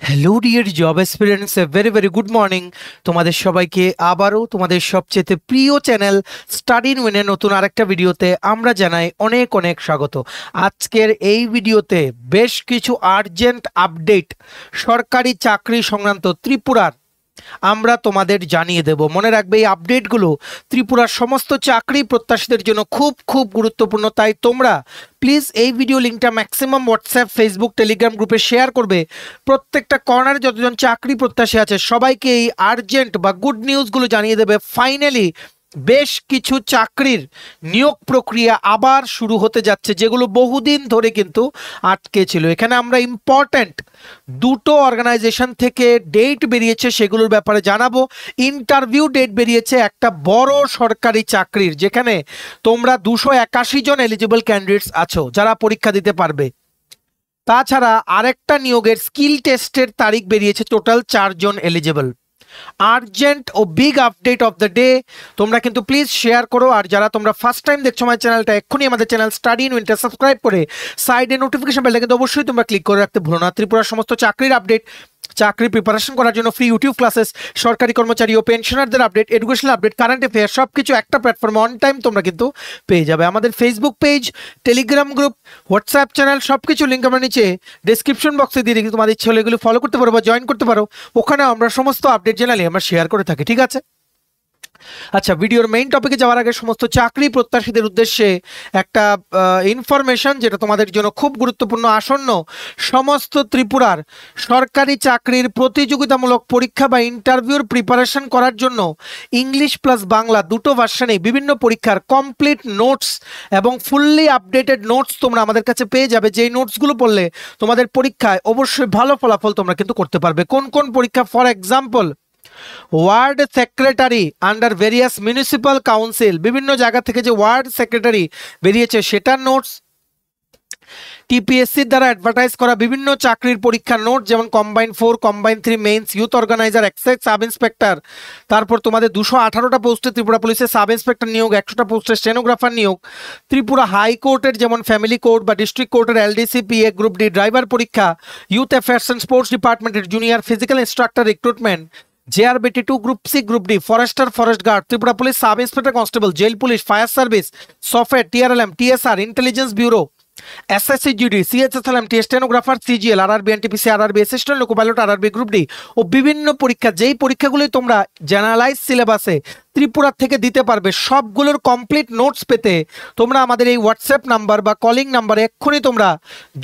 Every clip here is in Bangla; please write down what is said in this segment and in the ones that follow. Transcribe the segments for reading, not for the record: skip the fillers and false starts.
Hello dear job experience, a very very good morning. তোমাদের সবাইকে আবারও তোমাদের সবচেয়ে প্রিয় চ্যানেল স্টাডি ইন উইনের নতুন আরেকটা ভিডিওতে আমরা জানাই অনেক অনেক স্বাগত। আজকের এই ভিডিওতে বেশ কিছু আর্জেন্ট আপডেট সরকারি চাকরি সংক্রান্ত ত্রিপুরার আমরা তোমাদের জানিয়ে দেব। মনে রাখবে এই আপডেটগুলো ত্রিপুরার সমস্ত চাকরি প্রত্যাশীদের জন্য খুব খুব গুরুত্বপূর্ণ, তাই তোমরা প্লিজ এই ভিডিও লিঙ্কটা ম্যাক্সিমাম হোয়াটসঅ্যাপ, ফেসবুক, টেলিগ্রাম গ্রুপে শেয়ার করবে। প্রত্যেকটা কর্নারে যতজন চাকরি প্রত্যাশী আছে সবাইকে এই আর্জেন্ট বা গুড নিউজগুলো জানিয়ে দেবে। ফাইনালি বেশ কিছু চাকরির নিয়োগ প্রক্রিয়া আবার শুরু হতে যাচ্ছে, যেগুলো বহুদিন ধরে কিন্তু আটকে ছিল। এখানে আমরা ইম্পর্ট্যান্ট দুটো অর্গানাইজেশন থেকে ডেট বেরিয়েছে, সেগুলোর ব্যাপারে জানাবো। ইন্টারভিউ ডেট বেরিয়েছে একটা বড় সরকারি চাকরির, যেখানে তোমরা 281 জন এলিজিবল ক্যান্ডিডেটস আছো যারা পরীক্ষা দিতে পারবে। তাছাড়া আরেকটা নিয়োগের স্কিল টেস্টের তারিখ বেরিয়েছে, টোটাল 4 জন এলিজিবল। আর্জেন্ট ও big update of the day, তোমরা কিন্তু প্লিজ শেয়ার করো। আর যারা তোমরা ফার্স্ট টাইম দেখছো আমার চ্যানেলটা, এক্ষুনি আমাদের চ্যানেল স্টাডি ইন উইনটা সাবস্ক্রাইব করে সাইডে নোটিফিকেশন বেলটা কিন্তু অবশ্যই তোমরা ক্লিক করে রাখতে ভুলো না। ত্রিপুরার সমস্ত চাকরির আপডেট, চাকরি প্রিপারেশন করার জন্য ফ্রি ইউটিউব ক্লাসেস, সরকারি কর্মচারী ও পেনশনারদের update, educational update, current affair সব কিছু একটা প্ল্যাটফর্মে অন টাইম তোমরা কিন্তু পেয়ে যাবে। আমাদের Facebook page, Telegram group, WhatsApp channel সব কিছু লিঙ্ক আমরা নিচে ডিসক্রিপশন বক্সে দিয়ে রেখে তোমাদের ইচ্ছে হলে এগুলো ফলো করতে পারো বা জয়েন করতে পারো। ওখানে আমরা সমস্ত আপডেট জেনারেলি আমরা শেয়ার করে থাকি, ঠিক আছে? আচ্ছা, ভিডিওর মেইন টপিকে যাওয়ার আগে সমস্ত চাকরি প্রত্যাশীদের উদ্দেশ্যে একটা ইনফরমেশন যেটা তোমাদের জন্য খুব গুরুত্বপূর্ণ। আসন্ন সমস্ত ত্রিপুরার সরকারি চাকরির প্রতিযোগিতামূলক পরীক্ষা বা ইন্টারভিউর প্রিপারেশন করার জন্য ইংলিশ প্লাস বাংলা দুটো ভার্সনে বিভিন্ন পরীক্ষার কমপ্লিট নোটস এবং ফুললি আপডেটেড নোটস তোমরা আমাদের কাছে পেয়ে যাবে। যেই নোটসগুলো পড়লে তোমাদের পরীক্ষায় অবশ্যই ভালো ফলাফল তোমরা কিন্তু করতে পারবে। কোন কোন পরীক্ষা? For example, word secretary under various municipal council, বিভিন্ন জায়গা থেকে যে ওয়ার্ড সেক্রেটারি বেরিয়েছে সেটার নোটস। টিপিএসসির দ্বারা অ্যাডভার্টাইজ করা বিভিন্ন চাকরির পরীক্ষার নোট, যেমন combine 4, combine 3 mains, youth organiser, excise sub inspector. তারপর তোমাদের 218টা পোস্টে ত্রিপুরা পুলিশের সাব ইন্সপেক্টর নিয়োগ, 100টা পোস্টে স্টেনোগ্রাফার নিয়োগ। ত্রিপুরা হাইকোর্টের যেমন ফ্যামিলি কোর্ট বা ডিস্ট্রিক্ট কোর্টের LDC, PA, group D driver পরীক্ষা, ইউথ অ্যাফেয়ার্স অ্যান্ড স্পোর্টস ডিপার্টমেন্টের junior physical instructor recruitment, JRBT 2, group C, group D, forester, forest guard, Tripura police sub inspector constable, jail police, fire service, software, TRLM, TSR, intelligence bureau, SSC GD, CHSLM, stenographer, CGL, RRB, NTPC, RRB assistant loco pilot, RRB group D ও বিভিন্ন পরীক্ষা, যেই পরীক্ষাগুলি তোমরা জেনারেলাইজ সিলেবাসে ত্রিপুরা থেকে দিতে পারবে, সবগুলোর কমপ্লিট নোটস পেতে তোমরা আমাদের এই হোয়াটসঅ্যাপ নাম্বার বা কলিং নাম্বারে এক্ষুনি তোমরা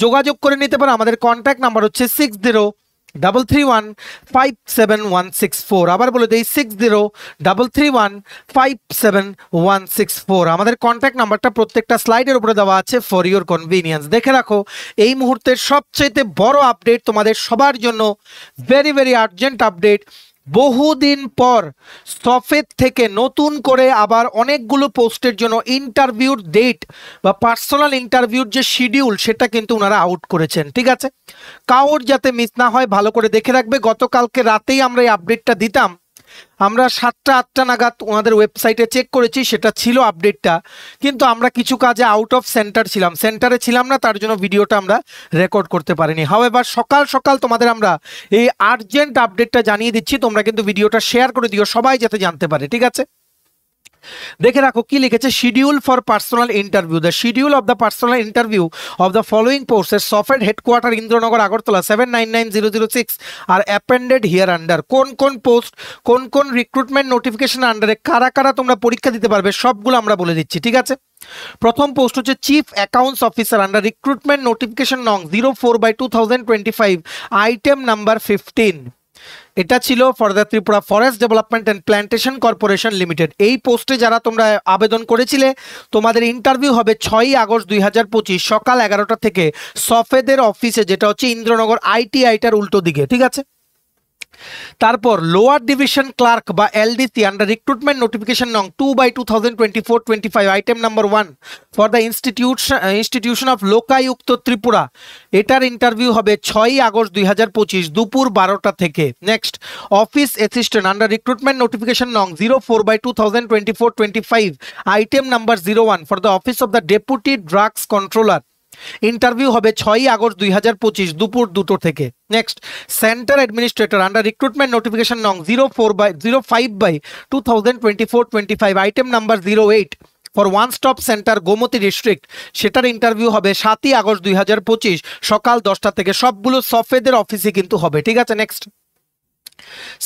যোগাযোগ করে নিতে পারো। আমাদের কন্ট্যাক্ট নাম্বার হচ্ছে 6033157164। আবার বলে দিই 6033157164। আমাদের কন্ট্যাক্ট নাম্বারটা প্রত্যেকটা স্লাইডের উপরে দেওয়া আছে ফর ইউর কনভিনিয়েন্স। দেখে রাখো, এই মুহূর্তের সবচেয়ে বড় আপডেট তোমাদের সবার জন্য, ভেরি ভেরি আর্জেন্ট আপডেট। বহুদিন পর সফেদ থেকে নতুন করে আবার অনেকগুলো পোস্টের জন্য ইন্টারভিউর ডেট বা পার্সোনাল ইন্টারভিউর যে শিডিউল সেটা কিন্তু ওনারা আউট করেছেন, ঠিক আছে? কাউর যাতে মিস না হয় ভালো করে দেখে রাখবে। গতকালকে রাতেই আমরা এই আপডেটটা দিতাম, আমরা 7টা-8টা নাগাদ ওনাদের ওয়েবসাইটে চেক করেছি, সেটা ছিল আপডেটটা, কিন্তু আমরা কিছু কাজে আউট অফ সেন্টারে ছিলাম না, তার জন্য ভিডিওটা আমরা রেকর্ড করতে পারিনি। হাওয়েভার সকাল সকাল তোমাদের আমরা এই আর্জেন্ট আপডেটটা জানিয়ে দিচ্ছি, তোমরা কিন্তু ভিডিওটা শেয়ার করে দিও সবাই যাতে জানতে পারে, ঠিক আছে? দেখে রাখো কি লিখেছে, schedule for personal interview. The schedule of the personal interview of the following পোস্টের সফটওয়্যার হেডকোয়ার্টার ইন্দ্রনগর আগরতলা 799006 আর অ্যাপেন্ডেড হিয়ার আন্ডার। কোন কোন পোস্ট, কোন কোন রিক্রুটমেন্ট নোটিফিকেশন আন্ডারে কারা কারা তোমরা পরীক্ষা দিতে পারবে সবগুলো আমরা বলে দিচ্ছি, ঠিক আছে? প্রথম পোস্ট হচ্ছে chief accounts officer under recruitment notification নং 04/2025, আইটেম নাম্বার 15। এটা ছিল for the Tripura forest development and plantation corporation limited. এই পোস্টে যারা তোমরা আবেদন করেছিলে তোমাদের ইন্টারভিউ হবে 6ই আগস্ট 2025 সকাল 11টা থেকে সফেদের অফিসে, যেটা হচ্ছে ইন্দ্রনগর আইটিআইটার উল্টো দিকে, ঠিক আছে? তারপর লোয়ার ডিভিশন ক্লার্ক বা এলডিসি আন্ডার রিক্রুটমেন্ট নোটিফিকেশন নং 2/2024-25, item number 1 for the institution of Lokayukta Tripura. এটার ইন্টারভিউ হবে 6ই আগস্ট 2025 দুপুর 12টা থেকে। Next, office assistant under recruitment notification নং 04/2024-25, item number 01 for the office of the deputy drugs controller. Interview হবে 6ই আগস্ট 2025 দুপুর 2টো থেকে। Next, centre administrator under recruitment notification নং 05/24/25 item number 08 for one stop centre Gomati district, সেটার ইন্টারভিউ হবে 7ই আগস্ট 2025 সকাল 10টা থেকে। সবগুলো সফেদের অফিসে কিন্তু হবে, ঠিক আছে। Next,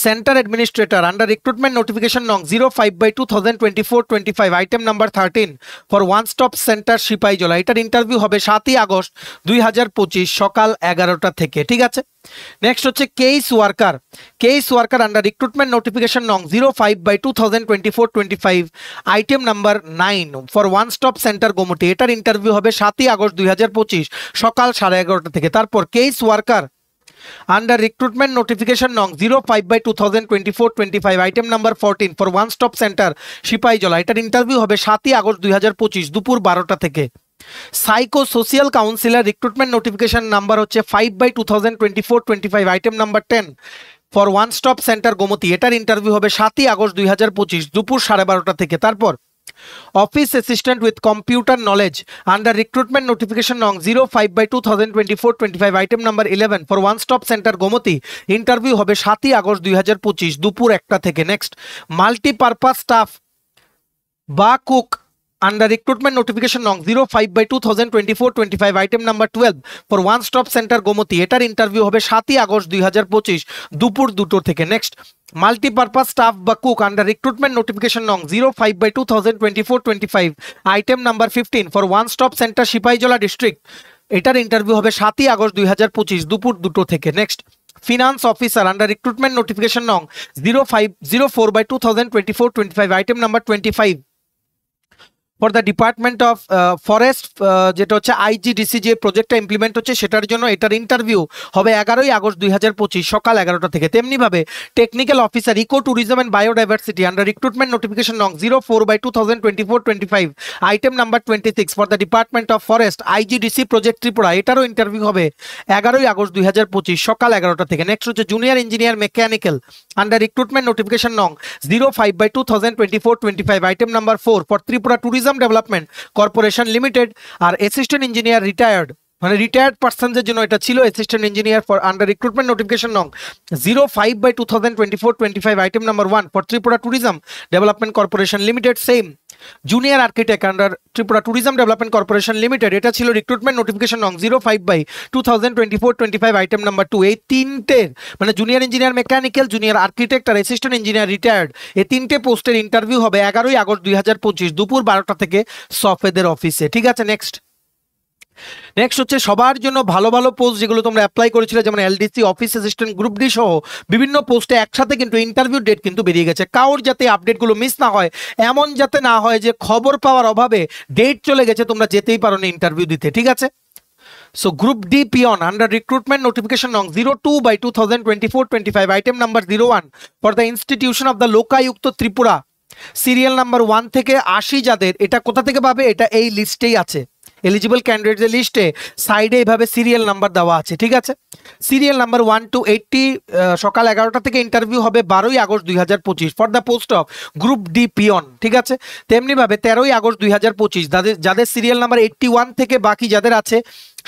centre administrator under recruitment notification নং 05/2024-25 item number 13 for one stop centre Sepahijala, এটার ইন্টারভিউ হবে 7ই আগস্ট 2025 সকাল 11টা থেকে, ঠিক আছে। নেক্সট হচ্ছে case worker under recruitment notification নং 05/2024-25 item number 9 for one stop centre Gomati, এটার ইন্টারভিউ হবে 7ই আগস্ট 2025 সকাল 11:30 থেকে। তারপর case worker under recruitment notification নং 05/2024-25 item number 14 for one stop centre Sepahijala, এটার ইন্টারভিউ হবে 7ই আগস্ট 2025 দুপুর 12টা থেকে। Psycho social counsellor recruitment notification number হচ্ছে 5/2024-25 item number 10 for one stop centre Gomati, এটার ইন্টারভিউ হবে 7ই আগস্ট 2025 দুপুর 12:30 থেকে। তারপর office assistant with computer knowledge under recruitment notification নং 05/2024-25 item number 11 for one stop centre Gomati, interview হবে 7ই আগস্ট 2025 দুপুর 1টা থেকে। নেক্সট, মাল্টিপারপাস স্টাফ বা কুক আন্ডার রিক্রুটমেন্ট নোটিফিকেশন নং 05/2024-25 item number 12 for one stop centre Gomati, এটার ইন্টারভিউ হবে 7ই আগস্ট 2025 দুপুর 2টো থেকে। নেক্সট, মাল্টিপারপাস স্টাফ বা কুক আন্ডার রিক্রুটমেন্ট নোটিফিকেশন নং 05/2024-25 item number 15 for one stop centre Sepahijala district, এটার ইন্টারভিউ হবে 7ই আগস্ট 2025 দুপুর 2টো থেকে। Next, finance officer under recruitment notification নং 04/25 item number 25 for the department of forest, যেটা হচ্ছে আইজিডিসি যে প্রজেক্টটা ইমপ্লিমেন্ট হচ্ছে সেটার জন্য, এটার ইন্টারভিউ হবে 11ই আগস্ট 2025 সকাল 11টা থেকে। তেমনিভাবে technical officer eco tourism and biodiversity under recruitment notification নং 04/2024-25 item number 26 for the department of forest IGDC project Tripura, এটারও ইন্টারভিউ হবে 11ই আগস্ট 2025 সকাল 11টা থেকে। নেক্সট হচ্ছে junior engineer mechanical under recruitment notification নং 05/2024-25 item number 4 for Tripura tourism development corporation limited, আর অ্যাসিস্ট্যান্ট ইঞ্জিনিয়ার রিটায়ার্ড মানে রিটায়ার্ড পার্সনদের জন্য এটা ছিল assistant engineer for under recruitment notification নং 05/2024-25 item number 1 for Tripura tourism development corporation limited. Same junior architect under Tripura tourism development corporation limited, এটা ছিল রিক্রুটমেন্ট নোটিফিকেশন নং 05/2024-25 আইটেম নাম্বার 2। এই তিনটের মানে junior engineer mechanical, junior architect আর অ্যাসিস্ট্যান্ট ইঞ্জিনিয়ার রিটায়ার্ড, এই তিনটে পোস্টের ইন্টারভিউ হবে 11ই আগস্ট 2025 দুপুর 12টা থেকে সফেদের অফিসে, ঠিক আছে। নেক্সট হচ্ছে সবার জন্য ভালো ভালো পোস্ট যেগুলো তোমরা অ্যাপ্লাই করেছিলে, যেমন LDC, office assistant, group D সহ বিভিন্ন পোস্টে একসাথে কিন্তু ইন্টারভিউ ডেট কিন্তু বেরিয়ে গেছে। কারোর যাতে আপডেটগুলো মিস না হয়, এমন যাতে না হয় যে খবর পাওয়ার অভাবে ডেট চলে গেছে তোমরা যেতেই পারো না ইন্টারভিউ দিতে, ঠিক আছে। So group D peon under recruitment notification নং 02/2024-25 item number 01 for the institution of the Lokayukta Tripura, serial number 1 থেকে 80 যাদের, এটা কোথা থেকে পাবে? এটা এই লিস্টেই আছে, এলিজিবল ক্যান্ডিডেটদের লিস্টে সাইডে এইভাবে সিরিয়াল নাম্বার দেওয়া আছে, ঠিক আছে। সিরিয়াল নাম্বার 1 to 80 সকাল 11টা থেকে ইন্টারভিউ হবে 12ই August 2025 for the post of group D peon, ঠিক আছে। তেমনিভাবে 13ই আগস্ট 2025 যাদের সিরিয়াল নাম্বার 81 থেকে বাকি যাদের আছে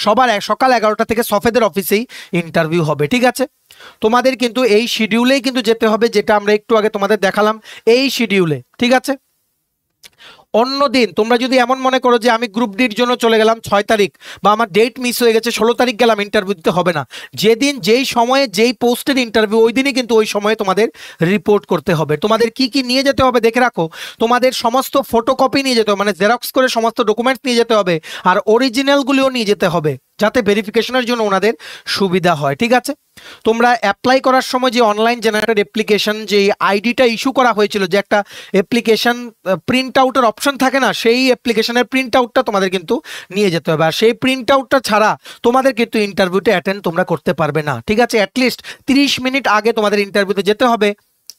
সবার সকাল 11টা থেকে সফেদের অফিসেই ইন্টারভিউ হবে, ঠিক আছে। তোমাদের কিন্তু এই শিডিউলেই কিন্তু যেতে হবে, যেটা আমরা একটু আগে তোমাদের দেখালাম এই শিডিউলে, ঠিক আছে। অন্য দিন তোমরা যদি এমন মনে করো যে আমি গ্রুপ ডির জন্য চলে গেলাম 6 তারিখ বা আমার ডেট মিস হয়ে গেছে 16 তারিখ গেলাম ইন্টারভিউ দিতে, হবে না। যেদিন যেই সময়ে যেই পোস্টের ইন্টারভিউ ওই দিনই কিন্তু ওই সময়ে তোমাদের রিপোর্ট করতে হবে। তোমাদের কি কি নিয়ে যেতে হবে দেখে রাখো, তোমাদের সমস্ত ফটোকপি নিয়ে যেতে হবে, মানে জেরক্স করে সমস্ত ডকুমেন্টস নিয়ে যেতে হবে, আর অরিজিনালগুলিও নিয়ে যেতে হবে যাতে ভেরিফিকেশনের জন্য ওনাদের সুবিধা হয়, ঠিক আছে। তোমরা অ্যাপ্লাই করার সময় যে অনলাইন জেনারেটেড অ্যাপ্লিকেশন যে আইডিটা ইস্যু করা হয়েছিল, যে একটা অ্যাপ্লিকেশন প্রিন্ট আউটের অপশন থাকে না, সেই অ্যাপ্লিকেশনের প্রিন্ট আউটটা তোমাদের কিন্তু নিয়ে যেতে হবে, আর সেই প্রিন্ট আউটটা ছাড়া তোমাদের কিন্তু ইন্টারভিউতে অ্যাটেন্ড তোমরা করতে পারবে না, ঠিক আছে। অ্যাটলিস্ট 30 মিনিট আগে তোমাদের ইন্টারভিউতে যেতে হবে,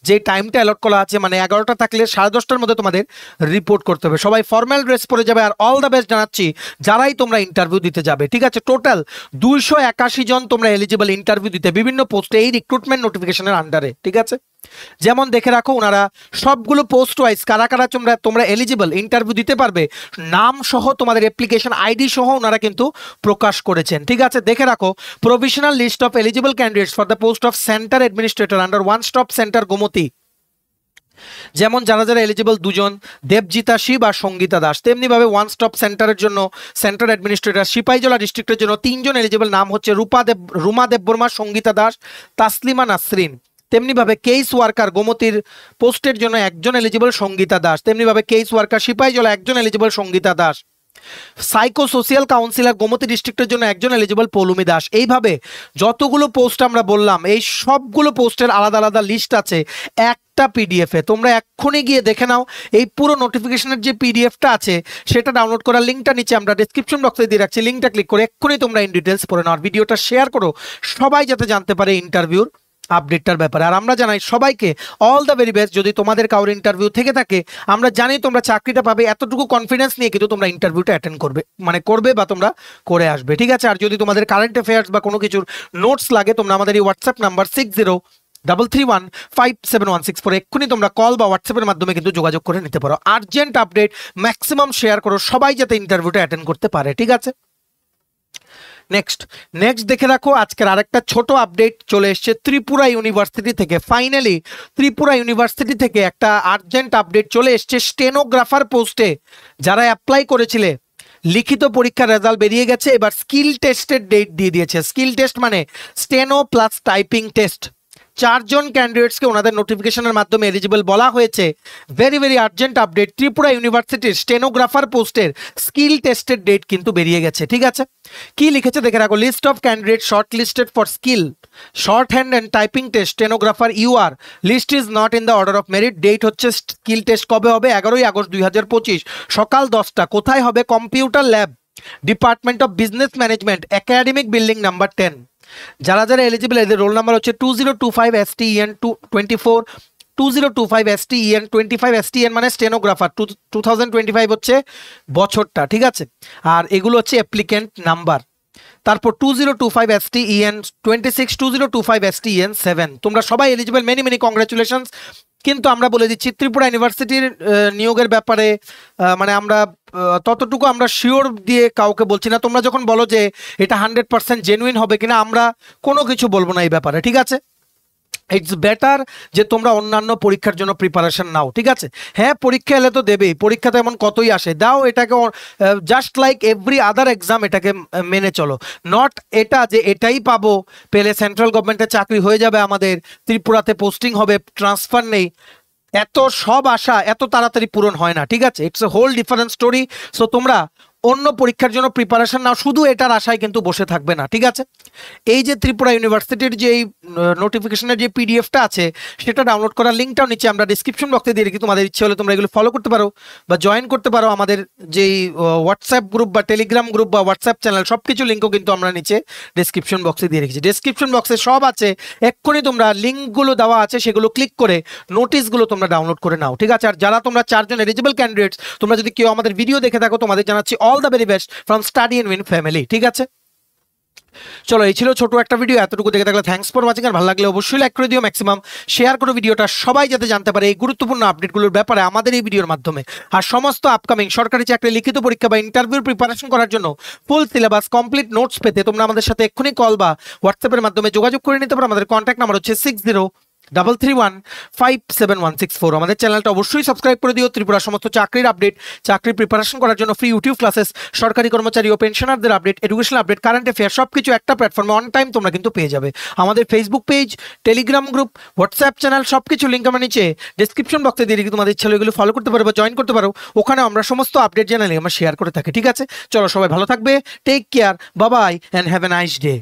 যে টাইমটা অ্যালট করা আছে, মানে 11টা থাকলে 10:30টার মধ্যে তোমাদের রিপোর্ট করতে হবে। সবাই ফর্মাল ড্রেস পরে যাবে, আর অল দ্য বেস্ট জানাচ্ছি যারাই তোমরা ইন্টারভিউ দিতে যাবে, ঠিক আছে। টোটাল 281 জন তোমরা এলিজিবল ইন্টারভিউ দিতে বিভিন্ন পোস্টে এই রিক্রুটমেন্ট নোটিফিকেশনের আন্ডারে, ঠিক আছে। যেমন দেখে রাখো ওনারা সবগুলো পোস্ট ওয়াইজ কারা কারা তোমরা এলিজিবল ইন্টারভিউ দিতে পারবে নাম সহ তোমাদের অ্যাপ্লিকেশন আইডি সহ ওনারা কিন্তু প্রকাশ করেছেন। ঠিক আছে, দেখে রাখো provisional list of eligible candidates for the post of centre administrator under one stop centre Gomati. যেমন যারা যারা এলিজিবল দুজন, দেবজিতা শিব আর সঙ্গীতা দাস। তেমনিভাবে ওয়ান স্টপ সেন্টারের জন্য সেন্টার অ্যাডমিনিস্ট্রেটর সিপাহীজলা ডিস্ট্রিক্টের জন্য 3 জন এলিজিবল, নাম হচ্ছে রুমা দেববর্মা, সঙ্গীতা দাস, তাসলিমা নাসরিন। তেমনিভাবে কেস ওয়ার্কার গোমতীর পোস্টের জন্য 1 জন এলিজিবল, সঙ্গীতা দাস। তেমনিভাবে কেস ওয়ার্কার সিপাহীজলা 1 জন eligible, Sangita Das. Psycho social counsellor Gomati ডিস্ট্রিক্টের জন্য 1 জন এলিজিবল, পৌলুমি দাস। এইভাবে যতগুলো পোস্ট আমরা বললাম এই সবগুলো পোস্টের আলাদা আলাদা লিস্ট আছে একটা পিডিএফে। তোমরা এক্ষুনি গিয়ে দেখে নাও, এই পুরো নোটিফিকেশনের যে পিডিএফটা আছে সেটা ডাউনলোড করার লিঙ্কটা নিচে আমরা ডেসক্রিপশন বক্সে দিয়ে রাখছি, লিঙ্কটা ক্লিক করে এক্ষুনি তোমরা ইন ডিটেলস পড়ে নাও। আর ভিডিওটা শেয়ার করো সবাই যাতে জানতে পারে ইন্টারভিউর আপডেটটার ব্যাপারে। আর আমরা জানাই সবাইকে অল দ্য ভেরি বেস্ট। যদি তোমাদের কারোর ইন্টারভিউ থেকে থাকে, আমরা জানি তোমরা চাকরিটা পাবে, এতটুকু কনফিডেন্স নিয়ে কিন্তু তোমরা ইন্টারভিউটা অ্যাটেন্ড করবে বা তোমরা করে আসবে। ঠিক আছে, আর যদি তোমাদের কারেন্ট অ্যাফেয়ার্স বা কোনো কিছুর নোটস লাগে, তোমরা আমাদের এই হোয়াটসঅ্যাপ নাম্বার 6033157164 এক্ষুনি তোমরা কল বা হোয়াটসঅ্যাপের মাধ্যমে কিন্তু যোগাযোগ করে নিতে পারো। আর্জেন্ট আপডেট ম্যাক্সিমাম শেয়ার করো, সবাই যাতে ইন্টারভিউটা অ্যাটেন্ড করতে পারে। ঠিক আছে, নেক্সট দেখে রাখো আজকের আরেকটা ছোট আপডেট চলে এসেছে ত্রিপুরা ইউনিভার্সিটি থেকে। ফাইনালি ত্রিপুরা ইউনিভার্সিটি থেকে একটা আর্জেন্ট আপডেট চলে এসেছে। স্টেনোগ্রাফার পোস্টে যারা অ্যাপ্লাই করেছিলে লিখিত পরীক্ষার রেজাল্ট বেরিয়ে গেছে, এবার স্কিল টেস্টের ডেট দিয়ে দিয়েছে। স্কিল টেস্ট মানে স্টেনো প্লাস টাইপিং টেস্ট। 4 জন ক্যান্ডিডেটসকে ওনাদের নোটিফিকেশনের মাধ্যমে এলিজিবল বলা হয়েছে। Very very urgent update, Tripura ইউনিভার্সিটির স্টেনোগ্রাফার পোস্টের স্কিল টেস্টের ডেট কিন্তু বেরিয়ে গেছে। ঠিক আছে, কি লিখেছে দেখে রাখো। List of candidate shortlisted for skill shorthand and typing test stenographer UR list is not in the order of merit. Date হচ্ছে স্কিল টেস্ট কবে হবে? 11ই আগস্ট 2025 সকাল 10টা। কোথায় হবে? Computer lab, department of business management, academic building number 10। যারা যারা এলিজিবল এদের রোল নাম্বার হচ্ছে 2025 STEN 24, 2025 STEN 25 STN মানে স্টেনোগ্রাফার। 2025 হচ্ছে বছরটা। ঠিক আছে, আর এগুলো হচ্ছে অ্যাপ্লিকেন্ট নাম্বার। তারপর 2025 STEN 26, 2025 STEN 7। তোমরা সবাই এলিজিবল, মেনি মেনি কংগ্রাচুলেশনস। কিন্তু আমরা বলে দিচ্ছি ত্রিপুরা ইউনিভার্সিটির নিয়োগের ব্যাপারে মানে আমরা ততটুকু আমরা শিওর দিয়ে কাউকে বলছি না। তোমরা যখন বলো যে এটা 100% জেনুইন হবে কিনা, আমরা কোনো কিছু বলবো না এই ব্যাপারে। ঠিক আছে, ইটস বেটার যে তোমরা অন্যান্য পরীক্ষার জন্য প্রিপারেশন নাও। ঠিক আছে, হ্যাঁ পরীক্ষা এলে তো দেবেই, পরীক্ষা তো এমন কতই আসে, দাও এটাকে just like every other exam এটাকে মেনে চলো। নট এটা যে এটাই পাবো, পেলে সেন্ট্রাল গভর্নমেন্টের চাকরি হয়ে যাবে, আমাদের ত্রিপুরাতে পোস্টিং হবে, ট্রান্সফার নেই, এত সব আশা এত তাড়াতাড়ি পূরণ হয় না। ঠিক আছে, it's a whole different story. So তোমরা অন্য পরীক্ষার জন্য প্রিপারেশন নাও, শুধু এটার আশায় কিন্তু বসে থাকবে না। ঠিক আছে, এই যে ত্রিপুরা ইউনিভার্সিটির যে নোটিফিকেশনের যে পিডিএফটা আছে সেটা ডাউনলোড করার লিঙ্কটাও নিচে আমরা ডিসক্রিপশন বক্সে দিয়ে রেখেছি। তোমাদের ইচ্ছে হলে তোমরা এগুলো ফলো করতে পারো বা জয়েন করতে পারো। আমাদের যেই হোয়াটসঅ্যাপ গ্রুপ বা টেলিগ্রাম গ্রুপ বা হোয়াটসঅ্যাপ চ্যানেল সব কিছু লিঙ্কও কিন্তু আমরা নিচে ডিসক্রিপশন বক্সে দিয়ে রেখেছি। ডিসক্রিপশন বক্সে সব আছে, এক্ষুনি তোমরা লিঙ্কগুলো দেওয়া আছে সেগুলো ক্লিক করে নোটিশগুলো তোমরা ডাউনলোড করে নাও। ঠিক আছে, আর যারা তোমরা 4 জন এলিজিবল ক্যান্ডিডেটস, তোমরা যদি কেউ আমাদের ভিডিও দেখে থাকো, তোমাদের জানাচ্ছি all the very best from study and win family. ঠিক আছে, চলো এই ছিল ছোট একটা ভিডিও। এতটুকু দেখে থাকলে থ্যাঙ্কস ফর ওয়াচিং। আর ভালো লাগলে অবশ্যই লাইক করে দিও, ম্যাক্সিমাম শেয়ার করো ভিডিওটা, সবাই যাতে জানতে পারে এই গুরুত্বপূর্ণ আপডেটগুলোর ব্যাপারে আমাদের এই ভিডিওর মাধ্যমে। আর সমস্ত আপকামিং সরকারি চাকরি লিখিত পরীক্ষা বা ইন্টারভিউর প্রিপারেশন করার জন্য ফুল সিলেবাস কমপ্লিট নোটস পেতে তোমরা আমাদের সাথে এক্ষুনি কল বা হোয়াটসঅ্যাপের মাধ্যমে যোগাযোগ করে নিতে পারো। আমাদের কন্ট্যাক্ট নাম্বার হচ্ছে 6033157164। আমাদের চ্যানেলটা অবশ্যই সাবস্ক্রাইব করে দিও। ত্রিপুরা সমস্ত চাকরির আপডেট, চাকরির প্রিপারেশন করার জন্য ফ্রি ইউটিউব ক্লাসেস, সরকারি কর্মচারী ও পেনশনারদের update, educational update, current affair সবকিছু একটা প্ল্যাটফর্মে অন টাইম তোমরা কিন্তু পেয়ে যাবে। আমাদের Facebook page, Telegram group, WhatsApp channel সবকিছু লিঙ্ক আমরা নিচে ডিসক্রিপশন বক্সে দিয়ে রেখে তোমাদের ইচ্ছা হলে এগুলো ফলো করতে পারো বা জয়েন করতে পারো। ওখানে আমরা সমস্ত আপডেট চ্যানেলে আমরা শেয়ার করে থাকি। ঠিক আছে, চলো সবাই ভালো থাকবে, take care, bye bye and have a nice day.